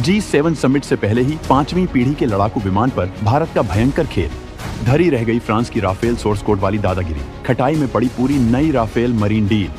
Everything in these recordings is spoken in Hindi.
G7 समिट से पहले ही 5वीं पीढ़ी के लड़ाकू विमान पर भारत का भयंकर खेल। धरी रह गई फ्रांस की राफेल सोर्स कोड वाली दादागिरी। खटाई में पड़ी पूरी नई राफेल मरीन डील।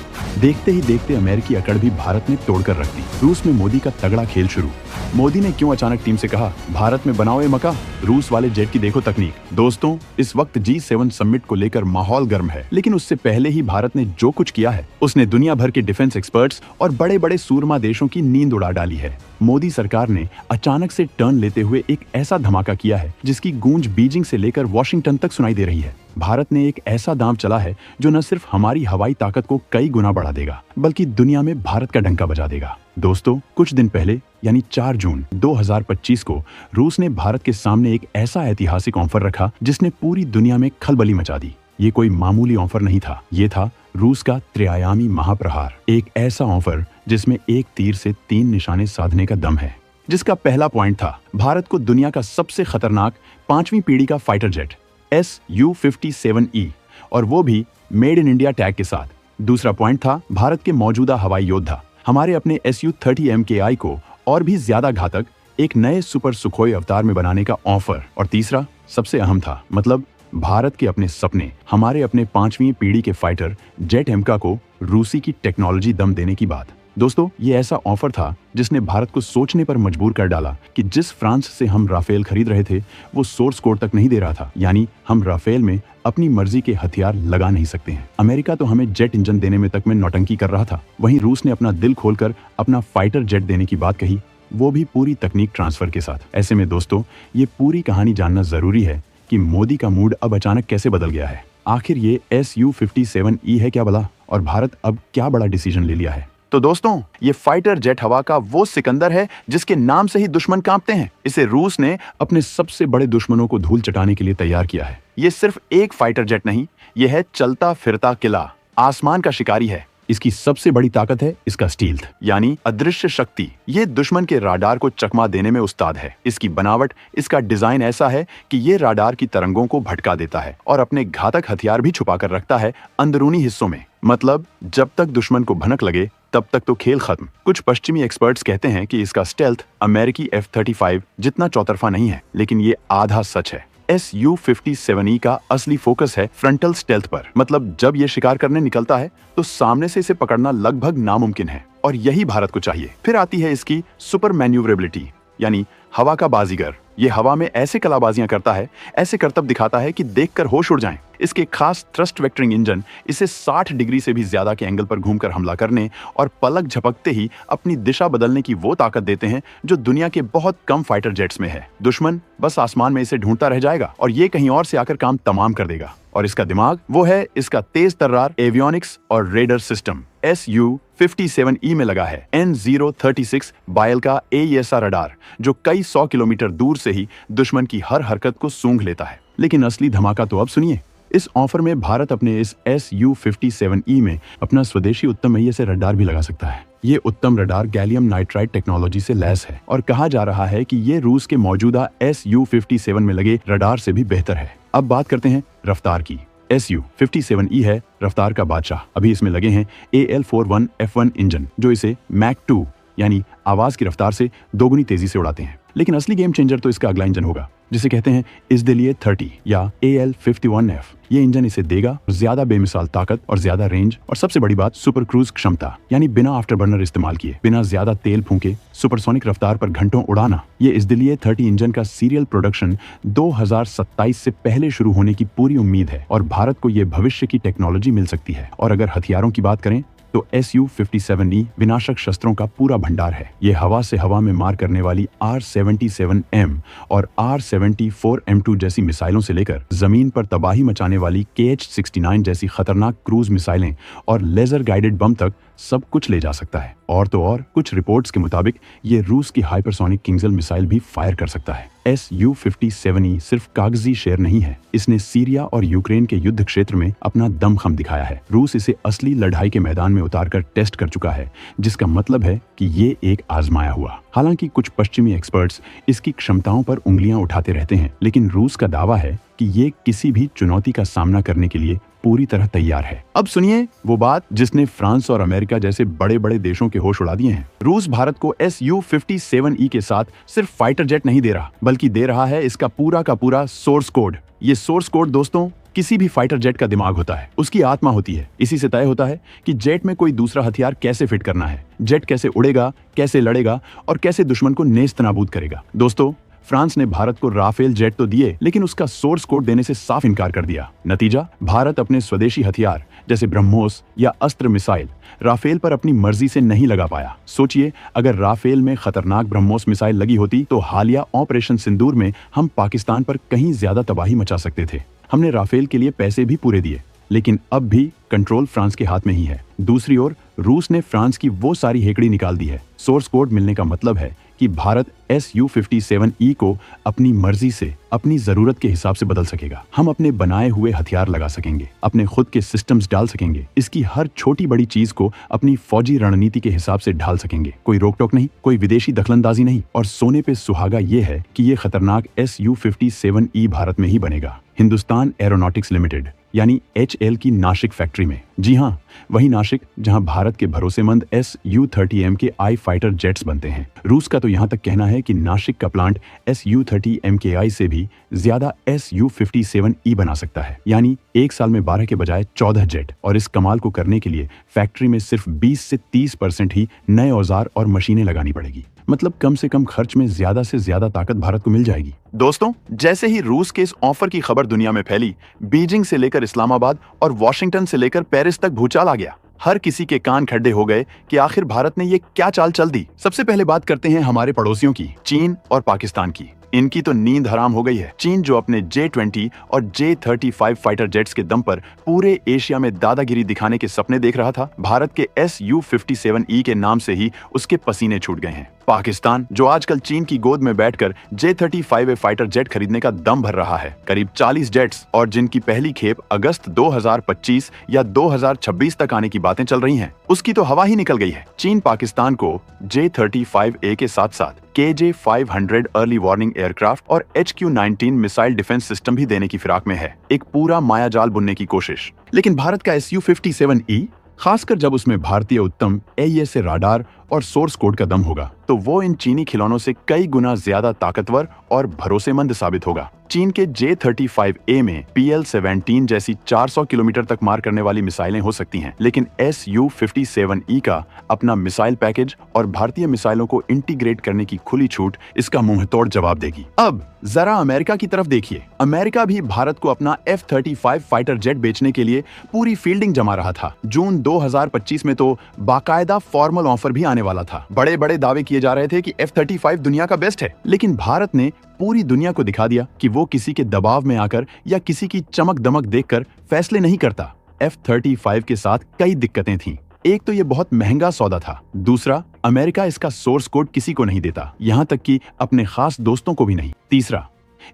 देखते ही देखते अमेरिकी अकड़ भी भारत ने तोड़कर रख दी। रूस में मोदी का तगड़ा खेल शुरू। मोदी ने क्यों अचानक टीम से कहा, भारत में बनाओ ये मका, रूस वाले जेट की देखो तकनीक। दोस्तों, इस वक्त G7 समिट को लेकर माहौल गर्म है, लेकिन उससे पहले ही भारत ने जो कुछ किया है, उसने दुनिया भर के डिफेंस एक्सपर्ट्स और बड़े बड़े सूरमा देशों की नींद उड़ा डाली है। मोदी सरकार ने अचानक से टर्न लेते हुए एक ऐसा धमाका किया है जिसकी गूंज बीजिंग से लेकर वॉशिंगटन तक सुनाई दे रही है। भारत ने एक ऐसा दांव चला है जो न सिर्फ हमारी हवाई ताकत को कई गुना बढ़ा देगा, बल्कि दुनिया में भारत का डंका बजा देगा। दोस्तों, कुछ दिन पहले यानी 4 जून 2025 को रूस ने भारत के सामने एक ऐसा ऐतिहासिक ऑफर रखा जिसने पूरी दुनिया में खलबली मचा दी। ये कोई मामूली ऑफर नहीं था, ये था रूस का त्रिआयामी महाप्रहार। एक ऐसा ऑफर जिसमें एक तीर से 3 निशाने साधने का दम है। जिसका पहला पॉइंट था भारत को दुनिया का सबसे खतरनाक 5वीं पीढ़ी का फाइटर जेट Su-57E, और वो भी मेड इन इंडिया टैग के साथ। दूसरा पॉइंट था भारत के मौजूदा हवाई योद्धा हमारे अपने Su-30 MKI को और भी ज्यादा घातक एक नए सुपर सुखोई अवतार में बनाने का ऑफर। और तीसरा सबसे अहम था, मतलब भारत के अपने सपने, हमारे अपने 5वीं पीढ़ी के फाइटर जेट एमका को रूसी की टेक्नोलॉजी दम देने की बात। दोस्तों, ये ऐसा ऑफर था जिसने भारत को सोचने पर मजबूर कर डाला कि जिस फ्रांस से हम राफेल खरीद रहे थे वो सोर्स कोड तक नहीं दे रहा था, यानी हम राफेल में अपनी मर्जी के हथियार लगा नहीं सकते हैं। अमेरिका तो हमें जेट इंजन देने में तक में नौटंकी कर रहा था, वहीं रूस ने अपना दिल खोलकर अपना फाइटर जेट देने की बात कही, वो भी पूरी तकनीक ट्रांसफर के साथ। ऐसे में दोस्तों, ये पूरी कहानी जानना जरूरी है कि मोदी का मूड अब अचानक कैसे बदल गया है। आखिर ये Su-57E है क्या भला, और भारत अब क्या बड़ा डिसीजन ले लिया है। तो दोस्तों, ये फाइटर जेट हवा का वो सिकंदर है जिसके नाम से ही दुश्मन कांपते हैं। इसे रूस ने अपने सबसे बड़े दुश्मनों को धूल चटाने के लिए तैयार किया है। ये सिर्फ एक फाइटर जेट नहीं, ये है चलता फिरता किला, आसमान का शिकारी है। इसकी सबसे बड़ी ताकत है इसका स्टील्थ, यानी अदृश्य शक्ति। ये दुश्मन के राडार को चकमा देने में उस्ताद है। इसकी बनावट, इसका डिजाइन ऐसा है कि ये राडार की तरंगों को भटका देता है और अपने घातक हथियार भी छुपा कर रखता है अंदरूनी हिस्सों में। मतलब जब तक दुश्मन को भनक लगे तब तक तो खेल खत्म। कुछ पश्चिमी एक्सपर्ट्स कहते हैं कि इसका स्टेल्थ अमेरिकी F-35 जितना चौतरफा नहीं है, लेकिन ये आधा सच है। Su-57E का असली फोकस है फ्रंटल स्टेल्थ पर। मतलब जब ये शिकार करने निकलता है तो सामने से इसे पकड़ना लगभग नामुमकिन है, और यही भारत को चाहिए। फिर आती है इसकी सुपर मैन्यूवरेबिलिटी, यानी हवा का बाजीगर। ये हवा में ऐसे कलाबाजियां करता है, ऐसे करतब दिखाता है कि देखकर होश उड़ जाएं। इसके खास थ्रस्ट वेक्टरिंग इंजन इसे 60 डिग्री से भी ज्यादा के एंगल पर घूमकर हमला करने और पलक झपकते ही अपनी दिशा बदलने की वो ताकत देते हैं जो दुनिया के बहुत कम फाइटर जेट्स में है। दुश्मन बस आसमान में इसे ढूंढता रह जाएगा और ये कहीं और से आकर काम तमाम कर देगा। और इसका दिमाग, वो है इसका तेज तर्रार एवियोनिक्स और रेडर सिस्टम। Su-57E में लगा है N036 बायल का AESA रडार, जो कई 100 किलोमीटर दूर से ही दुश्मन की हर हरकत को सूंघ लेता है। लेकिन असली धमाका तो अब सुनिए। इस ऑफर में भारत अपने इस Su-57E में अपना स्वदेशी उत्तम से रडार भी लगा सकता है। ये उत्तम रडार गैलियम नाइट्राइड टेक्नोलॉजी से लैस है और कहा जा रहा है कि ये रूस के मौजूदा Su-57 में लगे रडार से भी बेहतर है। अब बात करते हैं रफ्तार की। Su-57E है रफ्तार का बादशाह। अभी इसमें लगे हैं AL41F1 इंजन, जो इसे मैक 2 यानी आवाज की रफ्तार से दोगुनी तेजी से उड़ाते हैं। लेकिन असली गेम चेंजर तो इसका अगला इंजन होगा, जिसे कहते हैं इसदिलिए 30 या AL51F। ये इंजन इसे देगा ज्यादा बेमिसाल ताकत और ज्यादा रेंज, और सबसे बड़ी बात सुपर क्रूज क्षमता, यानी बिना आफ्टर बर्नर इस्तेमाल किए, बिना ज्यादा तेल फूंके सुपरसोनिक रफ्तार पर घंटों उड़ाना। ये इसदिलिए 30 इंजन का सीरियल प्रोडक्शन 2027 से पहले शुरू होने की पूरी उम्मीद है, और भारत को ये भविष्य की टेक्नोलॉजी मिल सकती है। और अगर हथियारों की बात करें तो Su-57E विनाशक शस्त्रों का पूरा भंडार है। ये हवा से हवा में मार करने वाली R-77M और R-74M2 जैसी मिसाइलों से लेकर जमीन पर तबाही मचाने वाली KH-69 जैसी खतरनाक क्रूज मिसाइलें और लेजर गाइडेड बम तक सब कुछ ले जा सकता है। और तो और, कुछ रिपोर्ट्स के मुताबिक ये रूस की हाइपरसोनिक किंगजल मिसाइल भी फायर कर सकता है। Su-57E सिर्फ कागजी शेर नहीं है, इसने सीरिया और यूक्रेन के युद्ध क्षेत्र में अपना दमखम दिखाया है। रूस इसे असली लड़ाई के मैदान में उतारकर टेस्ट कर चुका है, जिसका मतलब है कि ये एक आजमाया हुआ। हालांकि कुछ पश्चिमी एक्सपर्ट्स इसकी क्षमताओं पर उंगलियां उठाते रहते हैं, लेकिन रूस का दावा है कि ये किसी भी चुनौती का सामना करने के लिए पूरी तरह तैयार है। अब सुनिए वो बात जिसने फ्रांस और अमेरिका जैसे बड़े बड़े देशों के होश उड़ा दिए हैं। रूस भारत को Su-57E के साथ सिर्फ फाइटर जेट नहीं दे रहा, बल्कि दे रहा है इसका पूरा का पूरा सोर्स कोड। ये सोर्स कोड दोस्तों किसी भी फाइटर जेट का दिमाग होता है, उसकी आत्मा होती है। इसी से तय होता है कि जेट में कोई दूसरा हथियार कैसे फिट करना है, जेट कैसे उड़ेगा, कैसे लड़ेगा और कैसे दुश्मन को नेस्त नाबूद करेगा। दोस्तों, फ्रांस ने भारत को राफेल जेट तो दिए, लेकिन उसका सोर्स कोड देने से साफ इनकार कर दिया। नतीजा, भारत अपने स्वदेशी हथियार जैसे ब्रह्मोस या अस्त्र मिसाइल राफेल पर अपनी मर्जी से नहीं लगा पाया। सोचिए, अगर राफेल में खतरनाक ब्रह्मोस मिसाइल लगी होती तो हालिया ऑपरेशन सिंदूर में हम पाकिस्तान पर कहीं ज्यादा तबाही मचा सकते थे। हमने राफेल के लिए पैसे भी पूरे दिए, लेकिन अब भी कंट्रोल फ्रांस के हाथ में ही है। दूसरी ओर रूस ने फ्रांस की वो सारी हेकड़ी निकाल दी है। सोर्स कोड मिलने का मतलब है कि भारत Su-57E को अपनी मर्जी से, अपनी जरूरत के हिसाब से बदल सकेगा। हम अपने बनाए हुए हथियार लगा सकेंगे, अपने खुद के सिस्टम्स डाल सकेंगे, इसकी हर छोटी बड़ी चीज को अपनी फौजी रणनीति के हिसाब से ढाल सकेंगे। कोई रोक टोक नहीं, कोई विदेशी दखलंदाजी नहीं। और सोने पे सुहागा ये है कि ये खतरनाक Su-57E भारत में ही बनेगा, हिंदुस्तान एरोनॉटिक्स लिमिटेड यानी HL की नासिक फैक्ट्री में। जी हाँ, वही नासिक जहां भारत के भरोसेमंद Su-30M के आई फाइटर जेट्स बनते हैं। रूस का तो यहां तक कहना है कि नासिक का प्लांट Su-30MKI से भी ज्यादा Su-57E बना सकता है, यानी एक साल में 12 के बजाय 14 जेट। और इस कमाल को करने के लिए फैक्ट्री में सिर्फ 20 से 30% ही नए औजार और मशीनें लगानी पड़ेगी। मतलब कम से कम खर्च में ज्यादा से ज्यादा ताकत भारत को मिल जाएगी। दोस्तों, जैसे ही रूस के इस ऑफर की खबर दुनिया में फैली, बीजिंग से लेकर इस्लामाबाद और वॉशिंगटन से लेकर पेरिस तक भूचाल आ गया। हर किसी के कान खड्डे हो गए कि आखिर भारत ने ये क्या चाल चल दी। सबसे पहले बात करते हैं हमारे पड़ोसियों की, चीन और पाकिस्तान की। इनकी तो नींद हराम हो गई है। चीन जो अपने J-20 और J-35 फाइटर जेट्स के दम पर पूरे एशिया में दादागिरी दिखाने के सपने देख रहा था, भारत के Su-57E के नाम से ही उसके पसीने छूट गए हैं। पाकिस्तान जो आजकल चीन की गोद में बैठकर J-35 फाइटर जेट खरीदने का दम भर रहा है, करीब 40 जेट्स, और जिनकी पहली खेप अगस्त 2025 या 2026 तक आने की बातें चल रही हैं, उसकी तो हवा ही निकल गई है। चीन पाकिस्तान को J-35A के साथ साथ KJ-500 अर्ली वार्निंग एयरक्राफ्ट और HQ-19 मिसाइल डिफेंस सिस्टम भी देने की फिराक में है। एक पूरा मायाजाल बुनने की कोशिश। लेकिन भारत का Su-57E, खासकर जब उसमें भारतीय उत्तम AESA राडार और सोर्स कोड का दम होगा, तो वो इन चीनी खिलौनों से कई गुना ज्यादा ताकतवर और भरोसेमंद साबित होगा। चीन के J-35A में PL-17 जैसी 400 किलोमीटर तक मार करने वाली मिसाइलें हो सकती हैं, लेकिन Su-57E का अपना मिसाइल पैकेज और भारतीय मिसाइलों को इंटीग्रेट करने की खुली छूट इसका मुंहतोड़ जवाब देगी। अब जरा अमेरिका की तरफ देखिए। अमेरिका भी भारत को अपना F-35 फाइटर जेट बेचने के लिए पूरी फील्डिंग जमा रहा था। जून 2025 में तो बाकायदा फॉर्मल ऑफर भी आने वाला था। बड़े बड़े दावे किए जा रहे थे कि F-35 दुनिया का बेस्ट है, लेकिन भारत ने पूरी दुनिया को दिखा दिया कि वो किसी के दबाव में आकर या किसी की चमक दमक देखकर फैसले नहीं करता। F-35 के साथ कई दिक्कतें थीं। एक तो ये बहुत महंगा सौदा था, दूसरा अमेरिका इसका सोर्स कोड किसी को नहीं देता, यहाँ तक कि अपने खास दोस्तों को भी नहीं। तीसरा,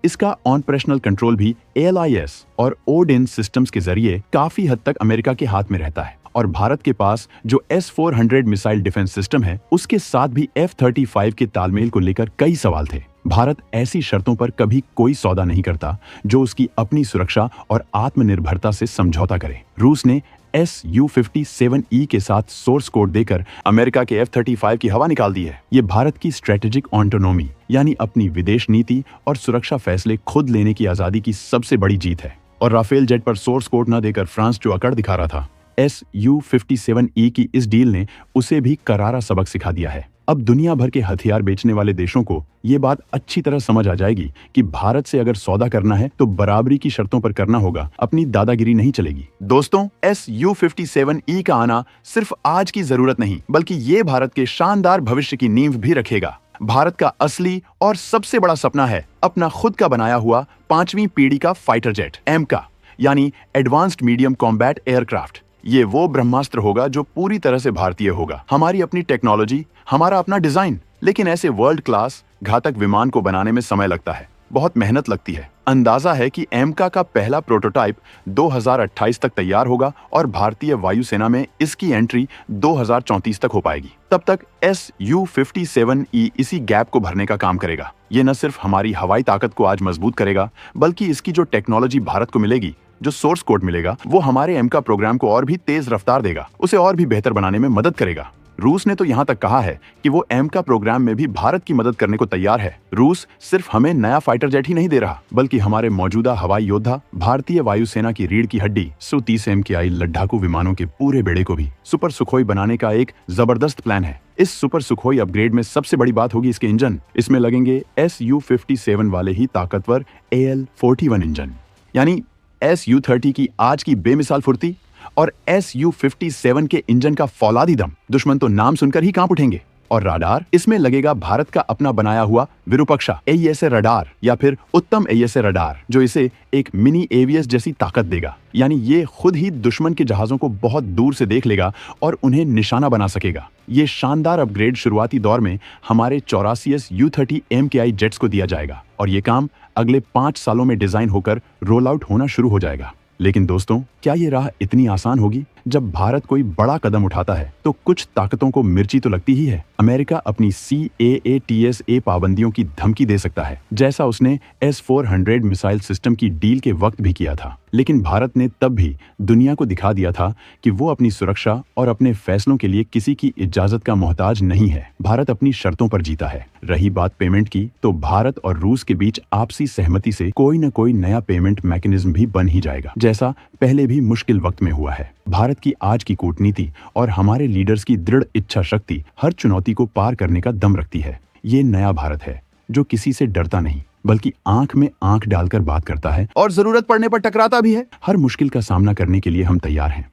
इसका ऑपरेशनल कंट्रोल भी ALIS और ODIN सिस्टम्स के जरिए काफी हद तक अमेरिका के हाथ में रहता है। और भारत के पास जो S-400 मिसाइल डिफेंस सिस्टम है, उसके साथ भी F-35 के तालमेल को लेकर कई सवाल थे। भारत ऐसी शर्तों पर कभी कोई सौदा नहीं करता जो उसकी अपनी सुरक्षा और आत्मनिर्भरता से समझौता करे। रूस ने Su-57E के साथ सोर्स कोड देकर अमेरिका के F-35 की हवा निकाल दी है। ये भारत की स्ट्रेटेजिक ऑटोनॉमी यानी अपनी विदेश नीति और सुरक्षा फैसले खुद लेने की आजादी की सबसे बड़ी जीत है। और राफेल जेट पर सोर्स कोड न देकर फ्रांस जो अकड़ दिखा रहा था, Su-57E की इस डील ने उसे भी करारा सबक सिखा दिया है। अब दुनिया भर के हथियार बेचने वाले देशों को ये बात अच्छी तरह समझ आ जाएगी कि भारत से अगर सौदा करना है तो बराबरी की शर्तों पर करना होगा, अपनी दादागिरी नहीं चलेगी। दोस्तों, Su-57E का आना सिर्फ आज की जरूरत नहीं, बल्कि ये भारत के शानदार भविष्य की नींव भी रखेगा। भारत का असली और सबसे बड़ा सपना है अपना खुद का बनाया हुआ 5वीं पीढ़ी का फाइटर जेट AMCA यानी एडवांस्ड मीडियम कॉम्बैट एयरक्राफ्ट। ये वो ब्रह्मास्त्र होगा जो पूरी तरह से भारतीय होगा। हमारी अपनी टेक्नोलॉजी, हमारा अपना डिजाइन। लेकिन ऐसे वर्ल्ड क्लास घातक विमान को बनाने में समय लगता है, बहुत मेहनत लगती है। अंदाजा है कि एमका का पहला प्रोटोटाइप 2028 तक तैयार होगा और भारतीय वायुसेना में इसकी एंट्री 2034 तक हो पाएगी। तब तक Su-57E इसी गैप को भरने का काम करेगा। ये न सिर्फ हमारी हवाई ताकत को आज मजबूत करेगा, बल्कि इसकी जो टेक्नोलॉजी भारत को मिलेगी, जो सोर्स कोड मिलेगा, वो हमारे एमका प्रोग्राम को और भी तेज रफ्तार देगा, उसे और भी बेहतर बनाने में मदद करेगा। रूस ने तो यहाँ तक कहा है कि वो एमका प्रोग्राम में भी भारत की मदद करने को तैयार है। रूस सिर्फ हमें नया फाइटर जेट ही नहीं दे रहा, बल्कि हमारे मौजूदा हवाई योद्धा, भारतीय वायुसेना की रीढ़ की हड्डी Su-30 MKI लड़ाकू विमानों के पूरे बेड़े को भी सुपर सुखोई बनाने का एक जबरदस्त प्लान है। इस सुपर सुखोई अपग्रेड में सबसे बड़ी बात होगी इसके इंजन। इसमें लगेंगे Su-57 वाले ही ताकतवर AL-41 इंजन, यानी Su-30 की आज की बेमिसाल फुर्ती और Su-57 के इंजन का फौलादी दम दुश्मन तो नाम सुनकर ही कांप उठेंगे। और राडार, इसमें लगेगा भारत का अपना बनाया हुआ विरूपक्षा AESA रडार या फिर उत्तम AESA रडार, जो इसे एक मिनी AVS जैसी ताकत देगा। यानी ये खुद ही दुश्मन के जहाजों को बहुत दूर से देख लेगा और उन्हें निशाना बना सकेगा। ये शानदार अपग्रेड शुरुआती दौर में हमारे 84 U-30 MKI जेट्स को दिया जाएगा और ये काम अगले 5 सालों में डिजाइन होकर रोल आउट होना शुरू हो जाएगा। लेकिन दोस्तों, क्या ये राह इतनी आसान होगी? जब भारत कोई बड़ा कदम उठाता है तो कुछ ताकतों को मिर्ची तो लगती ही है। अमेरिका अपनी CAATSA पाबंदियों की धमकी दे सकता है, जैसा उसने S-400 मिसाइल सिस्टम की डील के वक्त भी किया था। लेकिन भारत ने तब भी दुनिया को दिखा दिया था कि वो अपनी सुरक्षा और अपने फैसलों के लिए किसी की इजाजत का मोहताज नहीं है। भारत अपनी शर्तों पर जीता है। रही बात पेमेंट की, तो भारत और रूस के बीच आपसी सहमति से कोई न कोई नया पेमेंट मैकेनिज्म भी बन ही जाएगा, जैसा पहले भी मुश्किल वक्त में हुआ है। भारत की आज की कूटनीति और हमारे लीडर्स की दृढ़ इच्छा शक्ति हर चुनौती को पार करने का दम रखती है। ये नया भारत है जो किसी से डरता नहीं, बल्कि आंख में आंख डालकर बात करता है और जरूरत पड़ने पर टकराता भी है। हर मुश्किल का सामना करने के लिए हम तैयार हैं।